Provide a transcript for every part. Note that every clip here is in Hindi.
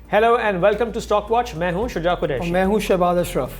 Hello and welcome to stock watch. मैं हूं शुजा कुरैशी। मैं हूं शहबाज अशरफ।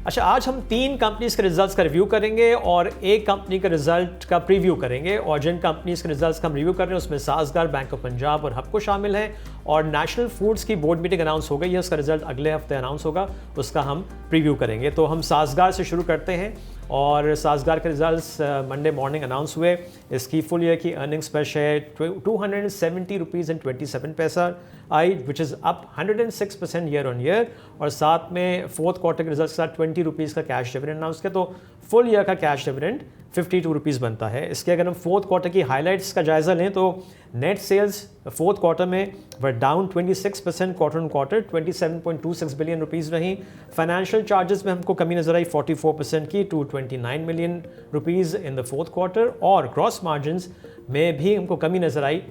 अच्छा, आज हम 3 कंपनीज के रिजल्ट्स का रिव्यू करेंगे और एक कंपनी के रिजल्ट का प्रीव्यू करेंगे। और जिन कंपनीज के रिजल्ट्स का हम रिव्यू कर रहे हैं उसमें साजगार, बैंक ऑफ पंजाब और हबको शामिल हैं। और नेशनल फूड्स की बोर्ड मीटिंग अनाउंस हो गई है, उसका रिजल्ट अगले हफ्ते अनाउंस होगा, उसका हम प्रीव्यू करेंगे। तो हम साजगार से शुरू करते हैं और साजगार के रिजल्ट्स मंडे मॉर्निंग अनाउंस हुए। इसकी फुल ईयर की अर्निंग्स पर शेयर 270 रुपीज़ एंड 27 पैसा आई, which is up 106% year on year. और साथ में फोर्थ क्वार्टर के रिजल्ट के साथ 20 रुपीज़ का कैश डिविडेंड अनाउंस किया, तो फुल ईयर का कैश डिविडेंड 52 रुपीज़ बनता है। इसके अगर हम फोर्थ क्वार्टर की हाइलाइट्स का जायज़ा लें तो नेट सेल्स फोर्थ क्वार्टर में were down 26% quarter on quarter, 27.26 billion rupees रही। फाइनेंशियल चार्जेस में हमको कमी नजर आई 44% की, to 29 million rupees in the fourth quarter. और ग्रॉस मार्जिन्स में भी हमको कमी नजर आई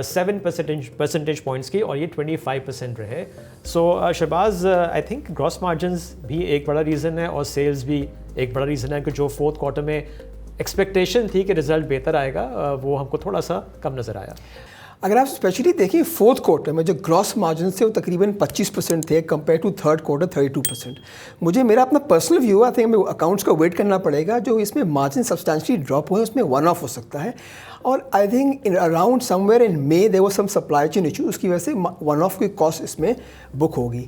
7 परसेंटेज पॉइंट्स की, और ये 25% रहे। So Shahbaz, I think gross margins भी एक बड़ा रीज़न है और सेल्स भी एक बड़ा रीज़न है कि जो फोर्थ क्वार्टर में एक्सपेक्टेशन थी कि रिजल्ट बेहतर आएगा, वो हमको थोड़ा सा कम नज़र आया। अगर आप स्पेशली देखें फोर्थ क्वार्टर में जो ग्रॉस मार्जिन थे वो तकरीबन 25% थे कंपेयर टू थर्ड क्वार्टर 32%। मेरा अपना पर्सनल व्यू है, हमें अकाउंट्स का वेट करना पड़ेगा। जो इसमें मार्जिन सब्सटेंशियली ड्रॉप हुए उसमें वन ऑफ हो सकता है। और I think in around somewhere in May there was some supply chain issue, उसकी वजह से वन ऑफ की कॉस्ट इसमें बुक होगी।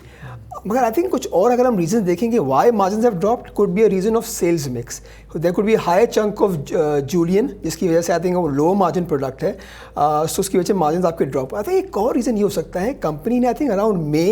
मगर आई थिंक कुछ और अगर हम रीजन देखेंगे why margin have dropped, could be a reason of sales mix. There could be higher chunk of Julian, जिसकी वजह से आई थिंक वो लो मार्जिन प्रोडक्ट है, सो उसकी वजह से मार्जिन आपके ड्रॉप। आई थिंक एक और रीज़न ये हो सकता है, कंपनी ने I think around may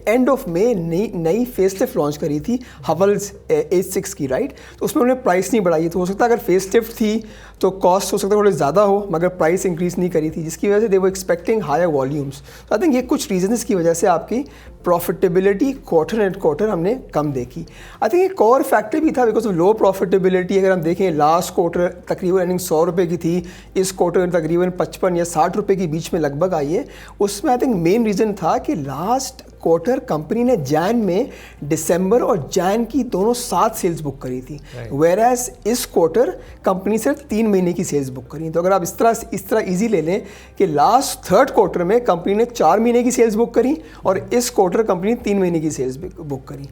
end of May नई फेसलिफ्ट लॉन्च करी थी हवल्स H6 की, राइट। तो उसमें उन्होंने प्राइस नहीं बढ़ाई, तो हो सकता है अगर फेसलिफ्ट थी तो कॉस्ट हो सकता है थोड़े ज़्यादा हो, मगर प्राइस इंक्रीज़ नहीं करी थी, जिसकी वजह से दे वो एक्सपेक्टिंग हायर वॉल्यूम्स। तो आई थिंक ये कुछ रीजन की वजह से आपकी प्रॉफिटेबिलिटी क्वार्टर एंड क्वार्टर हमने कम देखी। आई थिंक एक और फैक्टर भी था बिकॉज ऑफ लो प्रॉफिटेबिलिटी। अगर हम देखें लास्ट क्वार्टर तकरीबन अर्निंग 100 रुपये की थी, इस क्वार्टर तकरीबन 55 या 60 रुपये के बीच में लगभग आई है। उसमें आई थिंक मेन रीज़न था कि लास्ट क्वार्टर कंपनी ने जैन में दिसंबर और जैन की दोनों 7 सेल्स बुक करी थी, वेयर एज इस क्वार्टर कंपनी सिर्फ 3 महीने की सेल्स बुक करी। तो अगर आप इस तरह इजी ले लें कि लास्ट थर्ड क्वार्टर में कंपनी ने 4 महीने की सेल्स बुक करी और इस क्वार्टर कंपनी ने 3 महीने की सेल्स बुक करी।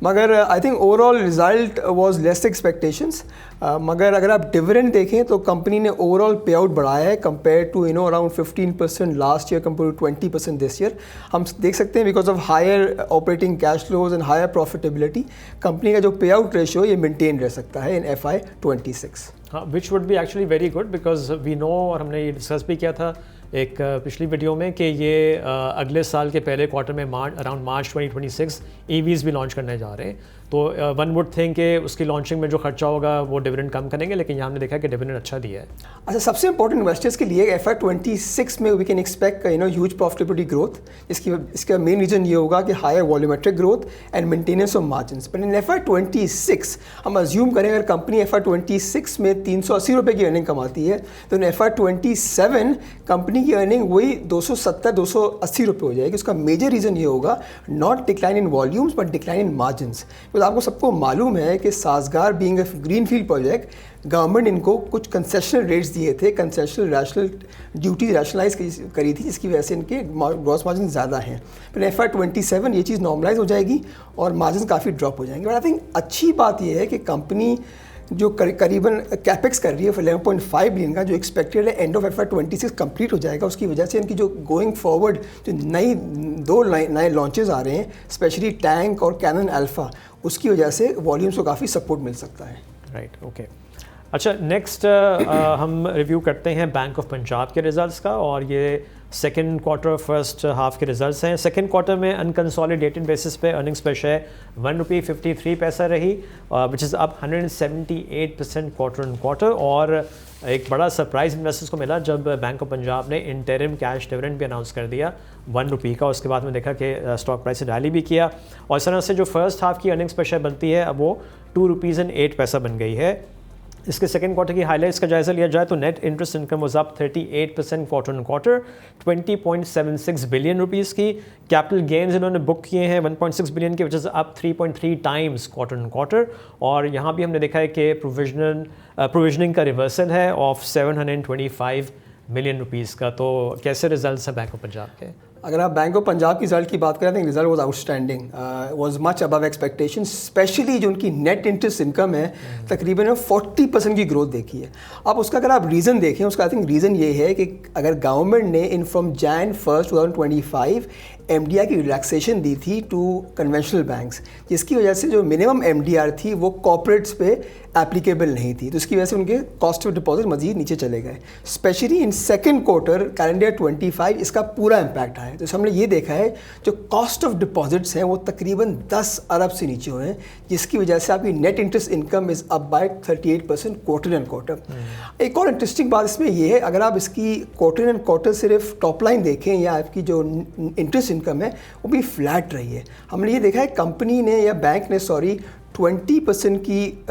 मगर I think overall result was less expectations. मगर अगर आप डिविडेंड देखें तो कंपनी ने ओवरऑल पे आउट बढ़ाया है compare to around 15% last year compare to 20% this year. हम देख सकते हैं because of higher operating cash flows and higher profitability company का जो पे आउट रेशियो ये मेंटेन रह सकता है इन FY26। हाँ, which would be actually very good because we know, और हमने ये डिस्कस भी किया था एक पिछली वीडियो में, कि ये अगले साल के पहले क्वार्टर में अराउंड मार्च 2026 EVs भी लॉन्च करने जा रहे हैं। तो वन वुड थिंक कि उसकी लॉन्चिंग में जो खर्चा होगा वो डिविडेंड कम करेंगे, लेकिन यहाँ हमने देखा कि डिविडेंड अच्छा दिया है। अच्छा, सबसे इंपॉर्टेंट इन्वेस्टर्स के लिए FY26 में we can expect huge profitability growth. इसका मेन रीजन ये होगा कि higher volumetric growth and maintenance of margins. But in FY26 हम अज्यूम करें अगर कंपनी FY26 में 380 रुपये की अर्निंग कमाती है तो इन FY27 कंपनी की अर्निंग वही 270-280 रुपये हो जाएगी। उसका मेजर रीज़न ये होगा not decline in volumes but decline in margins. आपको सबको मालूम है कि Sazgar being a greenfield project, government इनको कुछ कंसेशनल रेट्स दिए थे, कंसेशनल रैशनल ड्यूटी रैशनलाइज करी थी, जिसकी वजह से इनके ग्रॉस मार्जिन ज़्यादा हैं। फिर FY27 ये चीज़ नॉर्मलाइज हो जाएगी और मार्जिन काफ़ी ड्रॉप हो जाएंगे। बट आई थिंक अच्छी बात यह है कि कंपनी जो करीबन कैपेक्स कर रही है 11.5 बिलियन का, जो एक्सपेक्टेड है एंड ऑफ FY26 कंप्लीट हो जाएगा। उसकी वजह से इनकी जो गोइंग फॉरवर्ड जो दो नए लॉन्चेस आ रहे हैं, स्पेशली टैंक और कैनन अल्फा, उसकी वजह से वॉल्यूम्स को काफ़ी सपोर्ट मिल सकता है। Right, okay. अच्छा, नेक्स्ट हम रिव्यू करते हैं बैंक ऑफ पंजाब के रिजल्ट्स का, और ये सेकेंड क्वार्टर फर्स्ट हाफ के रिजल्ट्स हैं। सेकेंड क्वार्टर में अनकंसोलिडेटेड बेसिस पे अर्निंग्स पर शेयर 1 रुपये 53 पैसा रही, विच is up 178% quarter on quarter. और एक बड़ा सरप्राइज इन्वेस्टर्स को मिला जब बैंक ऑफ पंजाब ने इंटरिम कैश डिविडेंड भी अनाउंस कर दिया 1 रुपये का। उसके बाद में देखा कि स्टॉक प्राइस रैली भी किया, और इस तरह से जो फर्स्ट हाफ की अर्निंग्स पर शेयर बनती है अब वो 2 रुपीज़ एंड 8 पैसा बन गई है। इसके सेकंड क्वार्टर की हाइलाइट्स का जायजा लिया जाए तो net interest income was up 38% quarter on quarter 20.76 billion rupees की। कैपिटल गेन्स इन्होंने बुक किए हैं 1.6 बिलियन के, विच is up 3.3 times quarter on quarter. और यहाँ भी हमने देखा है कि प्रोविजनिंग का रिवर्सल है ऑफ 725 मिलियन रुपीस का। तो कैसे रिजल्ट्स हैं बैंक ऑफ पंजाब के? अगर आप बैंक ऑफ पंजाब की रिजल्ट की बात करें तो result was outstanding, was much above expectation, specially जो उनकी नेट इंटरेस्ट इनकम है तकरीबन 40% की ग्रोथ देखी है। अब उसका अगर आप रीज़न देखें, उसका आई थिंक रीज़न ये है कि अगर गवर्नमेंट ने इन फ्रॉम Jan 1 2025 MDR की रिलैक्सेशन दी थी टू कन्वेंशनल बैंक्स, जिसकी वजह से जो मिनिमम MDR थी वो कॉर्पोरेट्स पे एप्लीकेबल नहीं थी, तो इसकी वजह से उनके कॉस्ट ऑफ डिपॉजिट मजीद नीचे चले गए। Specially in second quarter calendar 25 इसका पूरा इम्पैक्ट आया। तो हमने ये देखा है जो कॉस्ट ऑफ डिपॉजिट्स हैं वो तकरीबन 10 अरब से नीचे हुए हैं, जिसकी वजह से आपकी net interest income is up by 38% quarter and quarter. एक और इंटरेस्टिंग बात इसमें ये है, अगर आप इसकी क्वार्टर एंड क्वार्टर सिर्फ टॉप लाइन देखें या आपकी जो इंटरेस्ट इनकम है वो भी फ्लैट रही है। हमने ये देखा है कंपनी ने या बैंक ने 20% की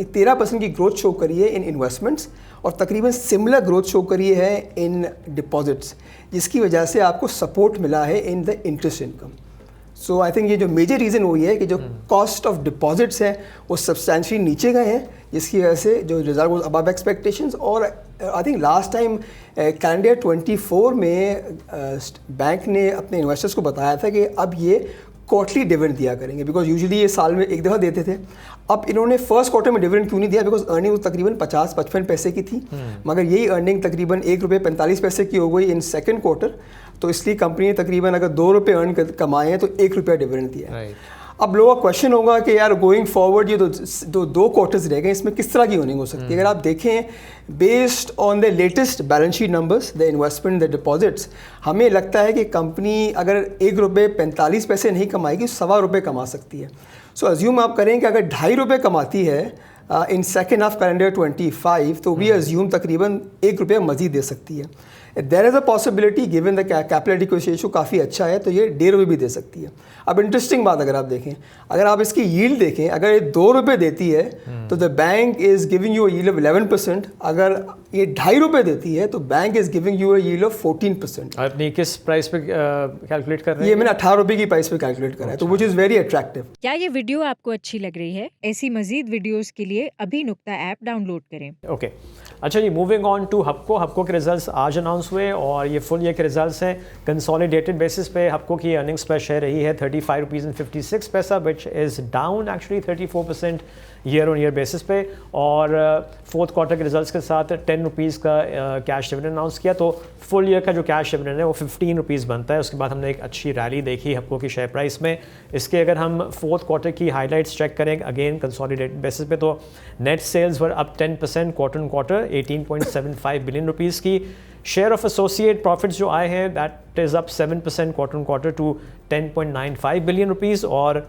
13% की ग्रोथ शो करी है इन इन्वेस्टमेंट्स और तकरीबन सिमिलर ग्रोथ शो करी है इन डिपॉजिट्स, जिसकी वजह से आपको सपोर्ट मिला है in the interest income. So I think ये जो मेजर रीज़न वो ये है कि जो कॉस्ट ऑफ डिपॉजिट्स हैं वो सब्सटेंशियली नीचे गए हैं, जिसकी वजह से जो रिजल्ट वो अबव एक्सपेक्टेशंस। और I think last time calendar 24 में बैंक ने अपने इन्वेस्टर्स को बताया था कि अब ये क्वार्टरली डिविडेंड दिया करेंगे, बिकॉज यूजुअली ये साल में एक दफ़ा देते थे। अब इन्होंने फर्स्ट क्वार्टर में डिविडेंड क्यों नहीं दिया, बिकॉज अर्निंग तकरीबन 50-55 पैसे की थी, मगर यही अर्निंग तकरीबन ₹1.45 की हो गई इन सेकंड क्वार्टर, तो इसलिए कंपनी ने तकरीबन अगर ₹2 अर्न कमाए हैं तो ₹1 डिविडेंड दिया है। अब लोगों का क्वेश्चन होगा कि यार गोइंग फॉरवर्ड ये दो क्वार्टर्स रह गए, इसमें किस तरह की अर्निंग हो सकती है। अगर आप देखें based on the latest balance sheet numbers, the investment, the deposits, हमें लगता है कि कंपनी अगर ₹1.45 नहीं कमाएगी ₹1.25 कमा सकती है। सो अज्यूम आप करें कि अगर ₹2.5 कमाती है इन सेकेंड हाफ कैलेंडर 25, तो वी अज्यूम तकरीबन ₹1 मजीद दे सकती है। There is a possibility given the capital adequacy ratio काफ़ी अच्छा है तो ये ₹1.5 भी दे सकती है। अब इंटरेस्टिंग बात अगर आप देखें, अगर आप इसकी यील्ड देखें, अगर ये ₹2 देती है तो the bank is giving you a yield of 11%, अगर ये ₹2.5 देती है तो bank is giving you a yield of 14%। आपने किस प्राइस पे कैलकुलेट कर रहे हैं? ये मैंने ₹18 की प्राइस पे कैलकुलेट करा है, तो विच इज़ वेरी अट्रैक्टिव। क्या ये वीडियो आपको अच्छी लग रही है? ऐसी मजीद वीडियोस के लिए अभी नुक्ता ऐप डाउनलोड करें। ओके अच्छा जी, मूविंग ऑन टू हपको के रिजल्ट्स आज अनाउंस हुए और ये फुल ईयर के रिजल्ट्स हैं। कंसोलिडेटेड बेसिस पे हपको की अर्निंग्स पर शेयर रही है ₹35.56, which is down actually 34% year on year basis पे। और फोर्थ क्वार्टर के रिजल्ट्स के साथ ₹10 का कैश डिविडेंड अनाउंस किया, तो फुल ईयर का जो कैश डिविडेंड है वो ₹15 बनता है। उसके बाद हमने एक अच्छी रैली देखी हपको की शेयर प्राइस में। इसके अगर हम फोर्थ क्वार्टर की हाईलाइट्स चेक करें अगेन कंसोलिडेटेड बेसिस पे, तो net sales were up 10% quarter on quarter ₹18.75 billion की। शेयर ऑफ एसोसिएट प्रॉफिट्स जो आए हैं that is up 7% quarter on quarter to ₹10.95 billion, और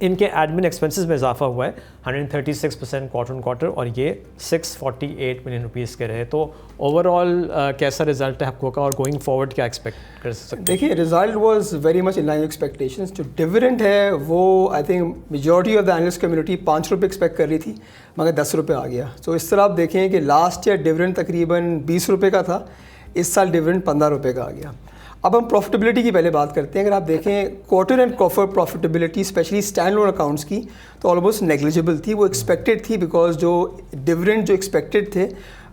इनके एडमिन एक्सपेंसेस में इजाफा हुआ है 136% क्वार्टर ऑन क्वार्टर, और ये ₹648 मिलियन के रहे। तो ओवरऑल कैसा रिजल्ट है आपको का, और गोइंग फॉरवर्ड क्या एक्सपेक्ट कर सकते हैं? देखिए result was very much in line expectations. जो डिविडेंड है वो I think majority of the analyst community ₹5 expect कर रही थी, मगर ₹10 आ गया। तो इस तरह आप देखें कि लास्ट ईयर डिविडेंड तकरीबन ₹20 का था, इस साल डिविडेंड ₹15 का आ गया। अब हम प्रॉफिटेबिलिटी की पहले बात करते हैं। अगर आप देखें quarter and quarter profitability specially stand loan accounts की तो ऑलमोस्ट नेग्लिजिबल थी। वो एक्सपेक्टेड थी बिकॉज जो डिविडेंड जो एक्सपेक्टेड थे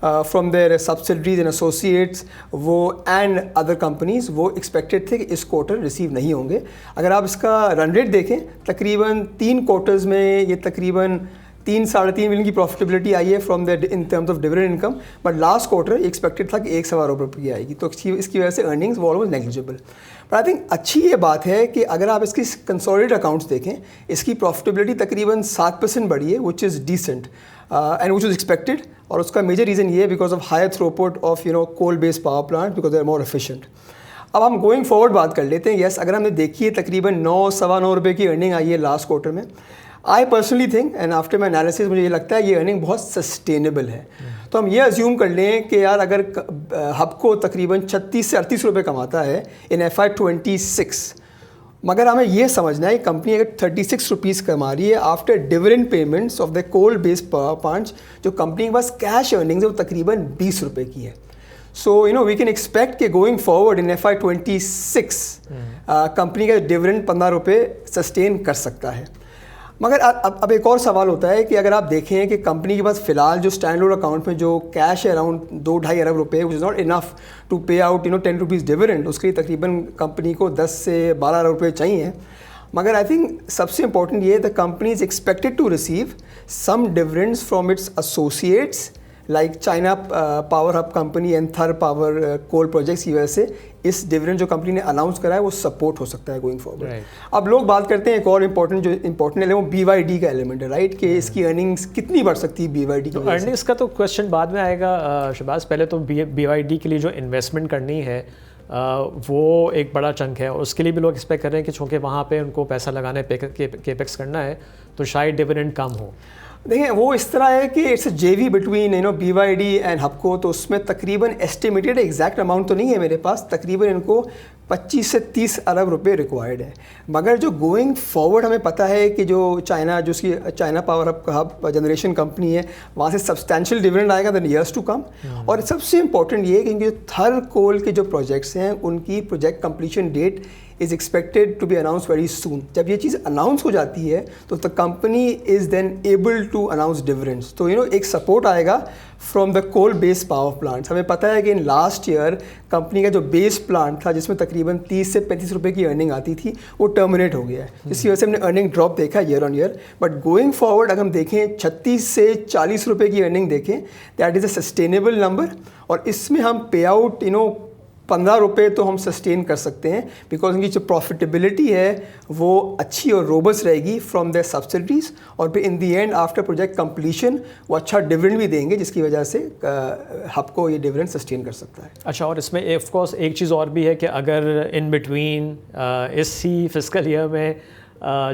from their subsidiaries and associates वो एंड अदर कंपनीज वो एक्सपेक्टेड थे कि इस क्वार्टर रिसीव नहीं होंगे। अगर आप इसका रन रेट देखें तकरीबन 3 क्वार्टर्स में ये तकरीबन 3-3.5 मिलियन की प्रॉफिटेबिलिटी आई है from the in terms of dividend income, but last quarter expected था कि ₹1.25 की आएगी, तो इसकी वजह से अर्निंग्स वो almost negligible. But I think अच्छी ये बात है कि अगर आप इसकी कंसोलिडेटेड अकाउंट्स देखें, इसकी प्रॉफिटेबिलिटी तकरीबन 7% बढ़ी है, which is decent and which is expected. और उसका मेजर रीज़न ये है because of higher throughput of coal based power plant, because they are more efficient. अब हम गोइंग फॉरवर्ड बात कर लेते हैं। यस, अगर हमने देखी है तकरीबन ₹9-9.25 की अर्निंग आई है लास्ट क्वार्टर में। I personally think and after my analysis मुझे ये लगता है ये अर्निंग बहुत सस्टेनेबल है। तो हम ये अज्यूम कर लें कि यार अगर हबको तकरीबन ₹36 से ₹38 कमाता है इन FY 26, मगर हमें ये समझना है कंपनी अगर ₹36 कमा रही है after dividend payments of the coal based power plants, जो कंपनी के पास कैश अर्निंग्स है वो तकरीबन ₹20 की है। सो वी कैन एक्सपेक्ट कि going forward in FY 26 company का डिविडेंड ₹15 सस्टेन कर सकता है। मगर अब एक और सवाल होता है कि अगर आप देखें कि कंपनी के पास फिलहाल जो स्टैंड अलोन अकाउंट में जो कैश है अराउंड 2-2.5 अरब रुपए, which is not enough to pay out 10 rupees dividend, उसके लिए तकरीबन कंपनी को 10 से 12 अरब रुपये चाहिए। मगर आई थिंक सबसे इंपॉर्टेंट ये, the company is expected to receive some dividends from its associates like China power hub company and Thar power coal projects की वजह से इस डिविडेंड जो कंपनी ने अनाउंस करा है वो सपोर्ट हो सकता है गोइंग फॉरवर्ड। अब लोग बात करते हैं एक और इम्पोर्टेंट है वो BYD का एलिमेंट है, राइट, कि इसकी अर्निंग्स कितनी बढ़ सकती है BYD की। अर्निंग्स का तो क्वेश्चन बाद में आएगा शहबाज, पहले तो BYD के लिए जो इन्वेस्टमेंट करनी है वो एक बड़ा चंक है, और उसके लिए भी लोग एक्सपेक्ट कर रहे हैं कि चूँकि वहाँ पे उनको पैसा लगाना है, केपेक्स करना है, तो शायद डिविडेंड कम हो। देखिए वो इस तरह है कि it's JV between BYD and Hubco, तो उसमें तकरीबन एस्टिमेटेड एग्जैक्ट अमाउंट तो नहीं है मेरे पास, तकरीबन इनको 25 से 30 अरब रुपए रिक्वायर्ड है। मगर जो गोइंग फॉरवर्ड हमें पता है कि जो उसकी China power hub generation company है, वहाँ से सब्सटैंशियल डिविडेंड आएगा द ईयर्स टू कम। और सबसे इंपॉर्टेंट ये है कि थर कोल के जो प्रोजेक्ट्स हैं उनकी project completion date is expected to be announce very soon. जब ये चीज़ अनाउंस हो जाती है तो the company is then able to announce dividends, तो एक सपोर्ट आएगा from the coal based power plants. हमें पता है कि इन लास्ट ईयर कंपनी का जो बेस प्लांट था जिसमें तकरीबन 30 से 35 रुपए की अर्निंग आती थी वो टर्मिनेट हो गया है, जिसकी वजह से हमने अर्निंग ड्रॉप देखा year on year. But going forward अगर हम देखें 36 से 40 रुपए की अर्निंग देखें, that is a sustainable number, और इसमें हम पे आउट 15 रुपये तो हम सस्टेन कर सकते हैं, बिकॉज उनकी जो प्रॉफिटेबिलिटी है वो अच्छी और रोबस्ट रहेगी फ्रॉम द सब्सिडीज़, और फिर इन दी एंड आफ्टर प्रोजेक्ट कंप्लीशन वो अच्छा डिविडेंड भी देंगे, जिसकी वजह से हबको ये डिविडेंड सस्टेन कर सकता है। अच्छा, और इसमें ऑफ कोर्स एक चीज़ और भी है कि अगर इन बिटवीन इसी फिस्कल ईयर में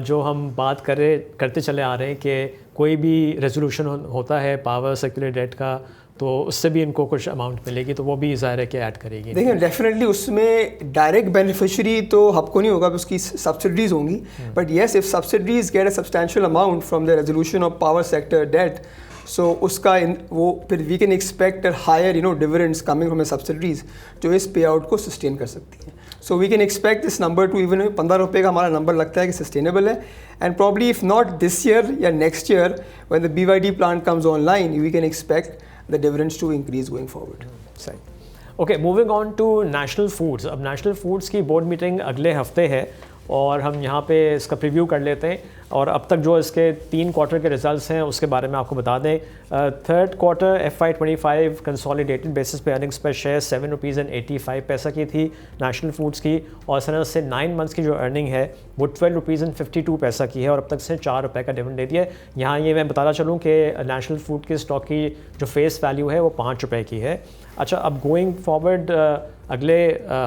जो हम बात करते चले आ रहे हैं कि कोई भी रेजोल्यूशन होता है पावर सेक्युलर डेट का, तो उससे भी इनको कुछ अमाउंट मिलेगी, तो वो भी ज़ाहिर है कि ऐड करेगी। देखिए डेफिनेटली उसमें डायरेक्ट बेनिफिशियरी तो हबको नहीं होगा, उसकी सब्सिडीज होंगी, but yes if subsidies get a substantial amount from the resolution of power sector debt, so उसका वो फिर we can expect higher dividends coming from the subsidies जो इस पे आउट को सस्टेन कर सकती है। So we can expect this number to even 15 रुपये का हमारा नंबर लगता है कि सस्टेनेबल है, and probably if not this year या next year when the BYD plant comes online we can expect the dividends to increase going forward. सही। Okay, moving on to National Foods. अब नेशनल फूड्स की बोर्ड मीटिंग अगले हफ्ते है और हम यहाँ पे इसका प्रीव्यू कर लेते हैं, और अब तक जो इसके 3 क्वार्टर के रिजल्ट्स हैं उसके बारे में आपको बता दें। Third quarter FY25 consolidated basis पे अर्निंग्स पर शेयर 7 रुपीज़ एंड 85 पैसा की थी नेशनल फूड्स की, और सर से 9 मंथ्स की जो अर्निंग है वो 12 रुपीज़ एंड 52 पैसा की है, और अब तक से 4 रुपये का डिविडेंड दे दिया है। यहाँ ये मैं बताना चलूँ कि नेशनल फूड के स्टॉक की जो फेस वैल्यू है वो 5 रुपये की है। अच्छा, अब गोइंग फॉरवर्ड अगले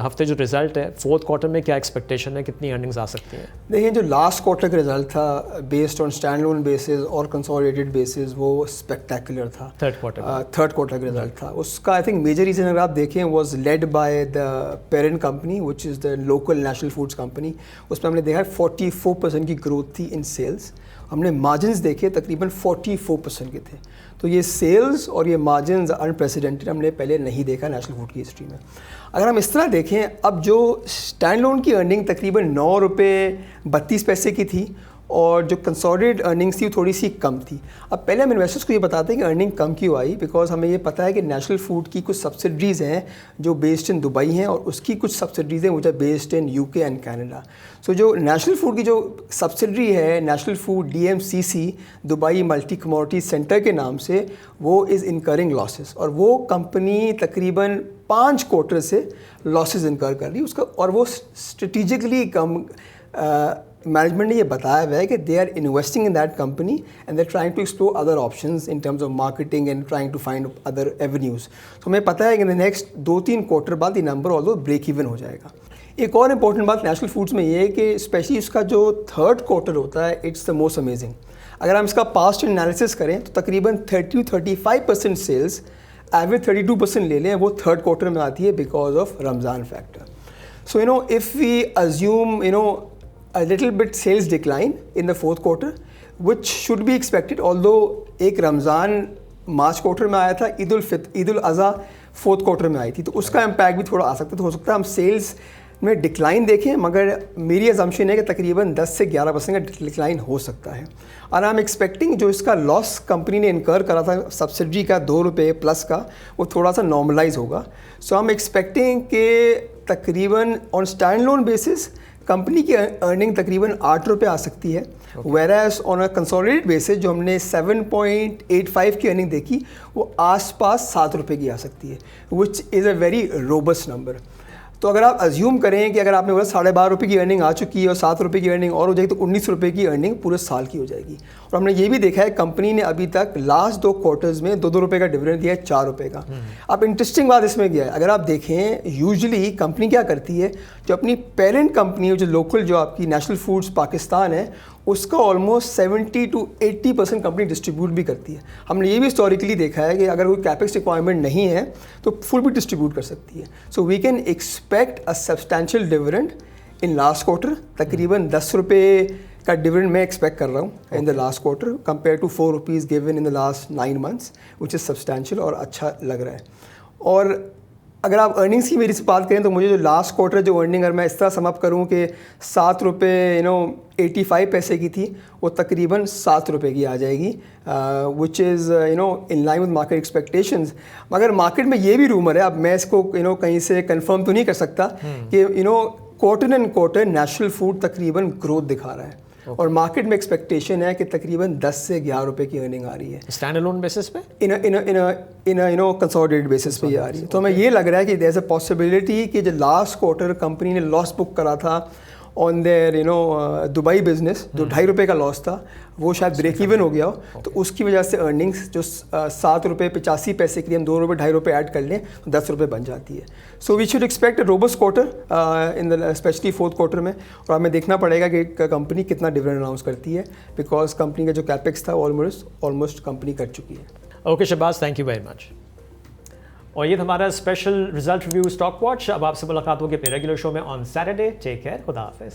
हफ्ते जो रिज़ल्ट है फोर्थ क्वार्टर में क्या एक्सपेक्टेशन है, कितनी अर्निंग्स आ सकती हैं? देखिए जो लास्ट क्वार्टर का रिजल्ट था based on stand loan basis और कंसोलिडेटेड बेसिस वो स्पेक्टेकुलर था। थर्ड क्वार्टर का रिजल्ट था उसका, आई थिंक मेजर रीज़न अगर आप देखें was led by the parent company which is the local national foods company. उसमें हमने देखा 44% की ग्रोथ थी इन सेल्स, हमने मार्जिन्स देखे तकरीबन 44% के थे, तो ये सेल्स और ये मार्जिन्स अनप्रेसिडेंटेड हमने पहले नहीं देखा नेशनल फूड की हिस्ट्री में। अगर हम इस तरह देखें, अब जो स्टैंड लोन की अर्निंग तकरीबन 9 रुपये 32 पैसे की थी और जो कंसोलिडेटेड अर्निंग्स थी थोड़ी सी कम थी। अब पहले हम इन्वेस्टर्स को ये बताते हैं कि अर्निंग कम क्यों आई, बिकॉज हमें ये पता है कि नेशनल फूड की कुछ सब्सिडरीज़ हैं जो बेस्ड इन दुबई हैं और उसकी कुछ सब्सिडरीज़ हैं जो based in UK and Canada. So जो नेशनल फूड की जो सब्सिडरी है National Food DMCC Dubai multi commodity centre के नाम से, वो इज़ इनकरिंग लॉसेस, और वो कंपनी तकरीबन 5 क्वार्टर से लॉसेस इनकर कर रही है उसका, और वो स्ट्रेटिजिकली कम मैनेजमेंट ने ये बताया हुआ है कि they are investing in that company and they are trying to explore other options in terms of marketing and trying to find other avenues. तो हमें पता है कि इन द नेक्स्ट 2-3 क्वार्टर बाद ये नंबर ऑल्दो ब्रेक इवन हो जाएगा। एक और इम्पॉर्टेंट बात नेशनल फूड्स में ये है कि स्पेशली इसका जो थर्ड क्वार्टर होता है इट्स द मोस्ट अमेजिंग। अगर हम इसका पास्ट एनालिसिस करें तो तकरीबन 30-35% सेल्स, एवरेज 32% ले लें, वो थर्ड क्वार्टर में आती है because of Ramzan factor. So if we assume a little bit sales decline in the fourth quarter which should be expected, although एक रमज़ान मार्च क्वार्टर में आया था, ईद उल अज़हा फोर्थ क्वार्टर में आई थी, तो उसका इम्पैक्ट भी थोड़ा आ सकता है। तो हो सकता है हम सेल्स में डिक्लाइन देखें, मगर मेरी अजम्पशन है कि तकरीबन 10 से 11% का डिक्लाइन हो सकता है। और आई एम एक्सपेक्टिंग जो इसका लॉस कंपनी ने इनकर करा था सब्सिडी का ₹2 प्लस का, वो थोड़ा सा नॉर्मलाइज होगा। सो आई एम एक्सपेक्टिंग कि तकरीबन on stand loan basis company की अर्निंग तकरीबन ₹8 आ सकती है, whereas on a consolidated basis जो हमने 7.85 की अर्निंग देखी वो आसपास ₹7 की आ सकती है, which is a very robust number. तो अगर आप अज्यूम करें कि अगर आपने बोला ₹12.5 की अर्निंग आ चुकी है और ₹7 की अर्निंग और हो जाएगी तो ₹19 की अर्निंग पूरे साल की हो जाएगी। और हमने ये भी देखा है कंपनी ने अभी तक लास्ट 2 क्वार्टर्स में ₹2 का डिविडेंड दिया है, ₹4 का। अब इंटरेस्टिंग बात इसमें क्या है, अगर आप देखें यूजुअली कंपनी क्या करती है, जो अपनी पेरेंट कंपनी जो लोकल जो आपकी नेशनल फूड्स पाकिस्तान है उसका ऑलमोस्ट 70 to 80% कंपनी डिस्ट्रीब्यूट भी करती है। हमने ये भी हिस्टोरिकली देखा है कि अगर कोई कैपेक्स रिक्वायरमेंट नहीं है तो फुल भी डिस्ट्रीब्यूट कर सकती है। So we can expect a substantial dividend in last quarter. तकरीबन ₹10 का डिविडेंड मैं एक्सपेक्ट कर रहा हूँ in the last quarter compare to ₹4 given in the last 9 months, which is substantial और अच्छा लग रहा है। और अगर आप अर्निंग्स की मेरी से बात करें तो मुझे जो लास्ट क्वार्टर जो अर्निंग अगर मैं इस तरह समअप करूं कि ₹7 85 पैसे की थी वो तकरीबन ₹7 की आ जाएगी, which is in line with market expectations. मगर मार्केट में ये भी रूमर है, अब मैं इसको कहीं से कंफर्म तो नहीं कर सकता कि quarter and quarter national food तकरीबन ग्रोथ दिखा रहा है और मार्केट में एक्सपेक्टेशन है कि तकरीबन 10 से ₹11 की अर्निंग आ रही है स्टैंड अलोन बेसिस पे, इन कंसोलिडेटेड बेसिस पे ये आ रही है। तो हमें ये लग रहा है कि देयर इज़ अ पॉसिबिलिटी कि जो लास्ट क्वार्टर कंपनी ने लॉस बुक करा था ऑन देयर दुबई बिजनेस, जो ₹2.5 का लॉस था वो शायद ब्रेक इवन हो गया हो, तो उसकी वजह से अर्निंग्स जो ₹7.85 के लिए हम ₹2 ₹2.5 ऐड कर लें तो ₹10 बन जाती है। So we should expect a robust quarter in the especially 4th quarter में। और हमें देखना पड़ेगा कि कंपनी कितना डिविडेंड अनाउंस करती है, बिकॉज कंपनी का जो कैपेक्स था ऑलमोस्ट कंपनी कर चुकी है। Okay Shahbaz, thank you very much. और ये था हमारा special result review stock watch. अब आपसे मुलाकात होगी अपने रेगुलर शो में ऑन सैटरडे। टेक केयर, खुदा हाफिज़।